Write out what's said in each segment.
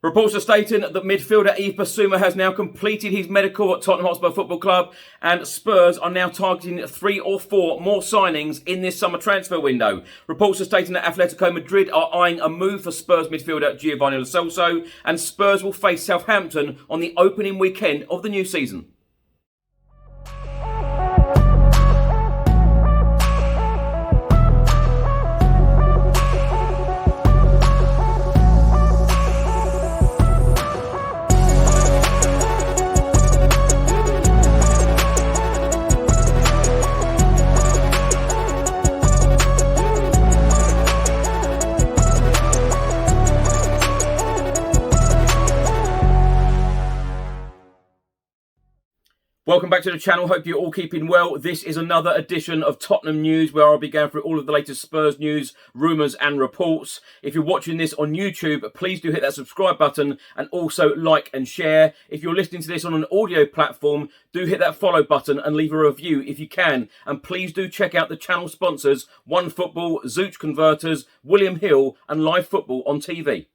Reports are stating that midfielder Yves Bissouma has now completed his medical at Tottenham Hotspur Football Club, and Spurs are now targeting 3 or 4 more signings in this summer transfer window. Reports are stating that Atletico Madrid are eyeing a move for Spurs midfielder Giovanni Lo Celso, and Spurs will face Southampton on the opening weekend of the new season. Welcome back to the channel. Hope you're all keeping well. This is another edition of Tottenham News, where I'll be going through all of the latest Spurs news, rumours and reports. If you're watching this on YouTube, please do hit that subscribe button and also like and share. If you're listening to this on an audio platform, do hit that follow button and leave a review if you can. And please do check out the channel sponsors, OneFootball, Zooch Converters, William Hill and Live Football on TV.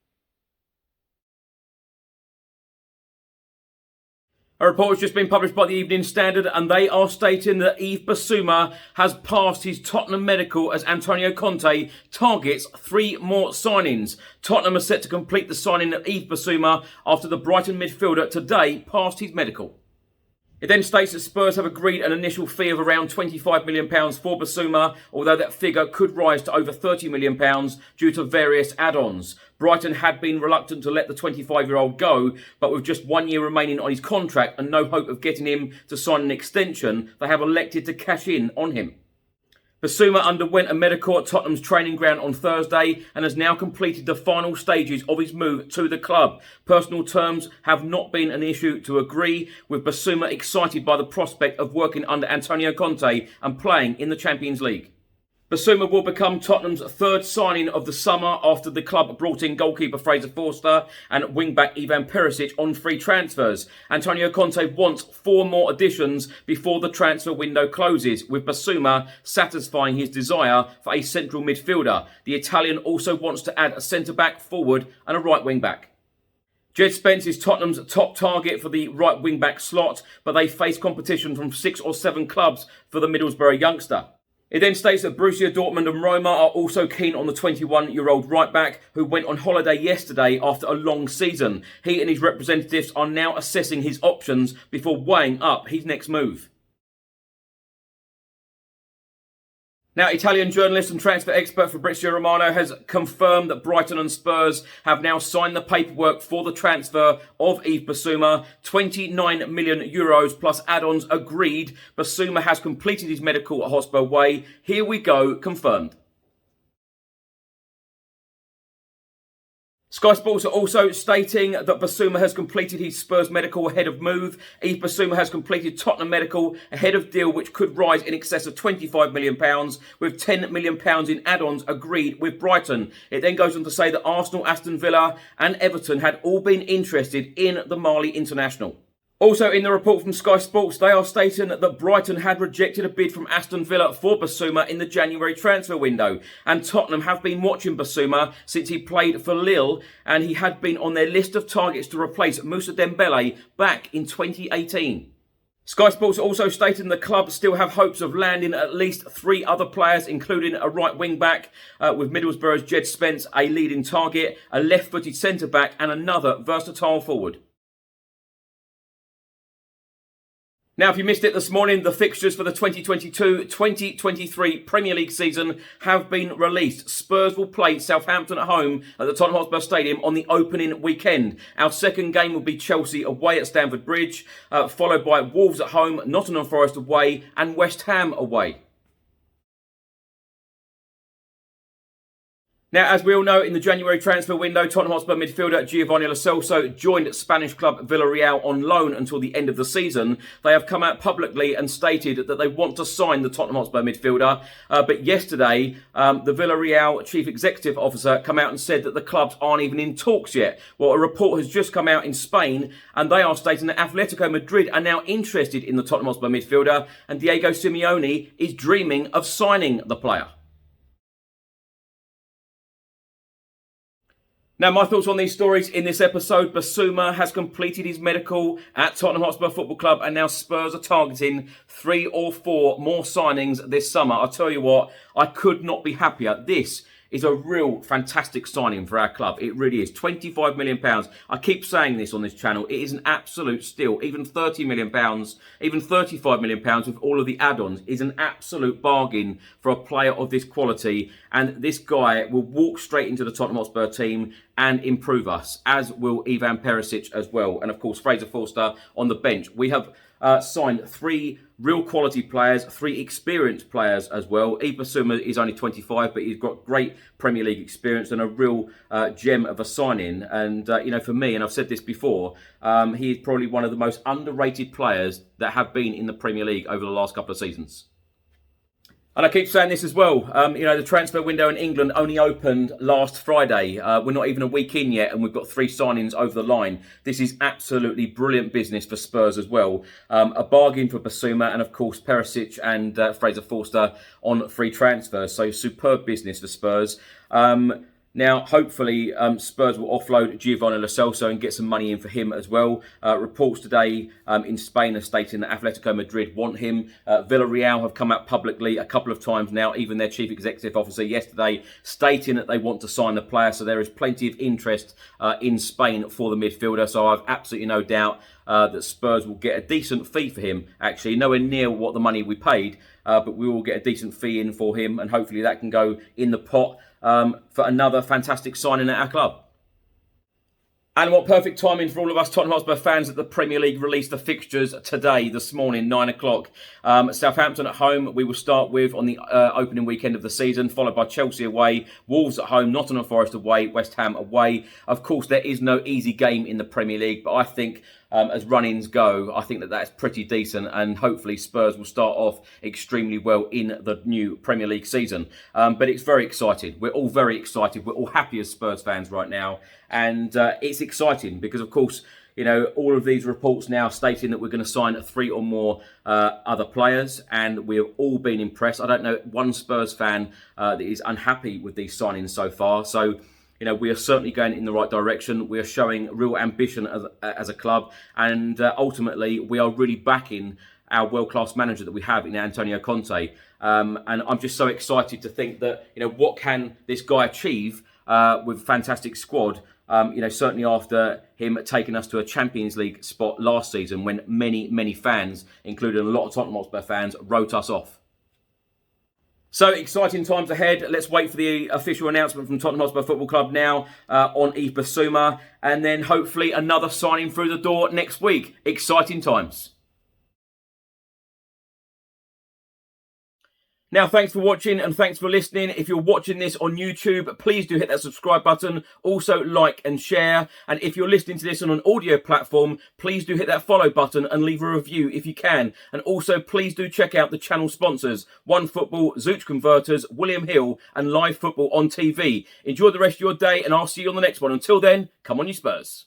A report has just been published by the Evening Standard, and they are stating that Yves Bissouma has passed his Tottenham medical as Antonio Conte targets 3 more signings. Tottenham are set to complete the signing of Yves Bissouma after the Brighton midfielder today passed his medical. It then states that Spurs have agreed an initial fee of around £25 million for Bissouma, although that figure could rise to over £30 million due to various add-ons. Brighton had been reluctant to let the 25-year-old go, but with just 1 year remaining on his contract and no hope of getting him to sign an extension, they have elected to cash in on him. Bissouma underwent a medical at Tottenham's training ground on Thursday and has now completed the final stages of his move to the club. Personal terms have not been an issue to agree, with Bissouma excited by the prospect of working under Antonio Conte and playing in the Champions League. Bissouma will become Tottenham's 3rd signing of the summer after the club brought in goalkeeper Fraser Forster and wing-back Ivan Perisic on free transfers. Antonio Conte wants 4 more additions before the transfer window closes, with Bissouma satisfying his desire for a central midfielder. The Italian also wants to add a centre-back, forward and a right wing-back. Jed Spence is Tottenham's top target for the right wing-back slot, but they face competition from 6 or 7 clubs for the Middlesbrough youngster. It then states that Borussia Dortmund and Roma are also keen on the 21-year-old right-back who went on holiday yesterday after a long season. He and his representatives are now assessing his options before weighing up his next move. Now, Italian journalist and transfer expert Fabrizio Romano has confirmed that Brighton and Spurs have now signed the paperwork for the transfer of Yves Bissouma. €29 million plus add-ons agreed. Bissouma has completed his medical at Hotspur Way. Here we go, confirmed. Sky Sports are also stating that Bissouma has completed his Spurs medical ahead of move. Yves Bissouma has completed Tottenham medical ahead of deal, which could rise in excess of £25 million, with £10 million in add-ons agreed with Brighton. It then goes on to say that Arsenal, Aston Villa and Everton had all been interested in the Mali international. Also in the report from Sky Sports, they are stating that Brighton had rejected a bid from Aston Villa for Bissouma in the January transfer window. And Tottenham have been watching Bissouma since he played for Lille, and he had been on their list of targets to replace Moussa Dembele back in 2018. Sky Sports also stating the club still have hopes of landing at least 3 other players, including a right wing-back, with Middlesbrough's Jed Spence a leading target, a left-footed centre-back and another versatile forward. Now, if you missed it this morning, the fixtures for the 2022-2023 Premier League season have been released. Spurs will play Southampton at home at the Tottenham Hotspur Stadium on the opening weekend. Our second game will be Chelsea away at Stamford Bridge, followed by Wolves at home, Nottingham Forest away and West Ham away. Now, as we all know, in the January transfer window, Tottenham Hotspur midfielder Giovanni Lo Celso joined Spanish club Villarreal on loan until the end of the season. They have come out publicly and stated that they want to sign the Tottenham Hotspur midfielder. But yesterday, the Villarreal chief executive officer came out and said that the clubs aren't even in talks yet. Well, a report has just come out in Spain, and they are stating that Atletico Madrid are now interested in the Tottenham Hotspur midfielder, and Diego Simeone is dreaming of signing the player. Now, my thoughts on these stories in this episode. Bissouma has completed his medical at Tottenham Hotspur Football Club, and now Spurs are targeting 3 or 4 more signings this summer. I'll tell you what, I could not be happier. This is a real fantastic signing for our club. It really is. £25 million. I keep saying this on this channel. It is an absolute steal. Even £30 million, even £35 million with all of the add-ons is an absolute bargain for a player of this quality. And this guy will walk straight into the Tottenham Hotspur team and improve us, as will Ivan Perisic as well. And of course, Fraser Forster on the bench. We have signed 3 real quality players, 3 experienced players as well. Yves Bissouma is only 25, but he's got great Premier League experience and a real gem of a signing. And, for me, and I've said this before, he is probably one of the most underrated players that have been in the Premier League over the last couple of seasons. And I keep saying this as well, the transfer window in England only opened last Friday. We're not even a week in yet and we've got 3 signings over the line. This is absolutely brilliant business for Spurs as well. A bargain for Bissouma and of course Perisic and Fraser Forster on free transfers. So superb business for Spurs. Now, hopefully, Spurs will offload Giovanni Lo Celso and get some money in for him as well. Reports today in Spain are stating that Atletico Madrid want him. Villarreal have come out publicly a couple of times now, even their chief executive officer yesterday, stating that they want to sign the player. So there is plenty of interest in Spain for the midfielder. So I've absolutely no doubt that Spurs will get a decent fee for him, actually. Nowhere near what the money we paid, but we will get a decent fee in for him. And hopefully that can go in the pot for another fantastic signing at our club. And what perfect timing for all of us Tottenham Hotspur fans that the Premier League released the fixtures today, this morning, 9 o'clock. Southampton at home, we will start with on the opening weekend of the season, followed by Chelsea away, Wolves at home, Nottingham Forest away, West Ham away. Of course, there is no easy game in the Premier League, but I think as run-ins go, I think that that's pretty decent, and hopefully Spurs will start off extremely well in the new Premier League season. But it's very exciting. We're all very excited. We're all happy as Spurs fans right now, and it's exciting because, of course, all of these reports now stating that we're going to sign 3 or more other players, and we have all been impressed. I don't know one Spurs fan that is unhappy with these signings so far. So, we are certainly going in the right direction. We are showing real ambition as a club. And ultimately, we are really backing our world-class manager that we have in Antonio Conte. And I'm just so excited to think that, what can this guy achieve with a fantastic squad? Certainly after him taking us to a Champions League spot last season when many, many fans, including a lot of Tottenham Hotspur fans, wrote us off. So, exciting times ahead. Let's wait for the official announcement from Tottenham Hotspur Football Club now on Yves Bissouma. And then hopefully another signing through the door next week. Exciting times. Now, thanks for watching and thanks for listening. If you're watching this on YouTube, please do hit that subscribe button. Also, like and share. And if you're listening to this on an audio platform, please do hit that follow button and leave a review if you can. And also, please do check out the channel sponsors, OneFootball, Zooch Converters, William Hill, and Live Football on TV. Enjoy the rest of your day, and I'll see you on the next one. Until then, come on, you Spurs.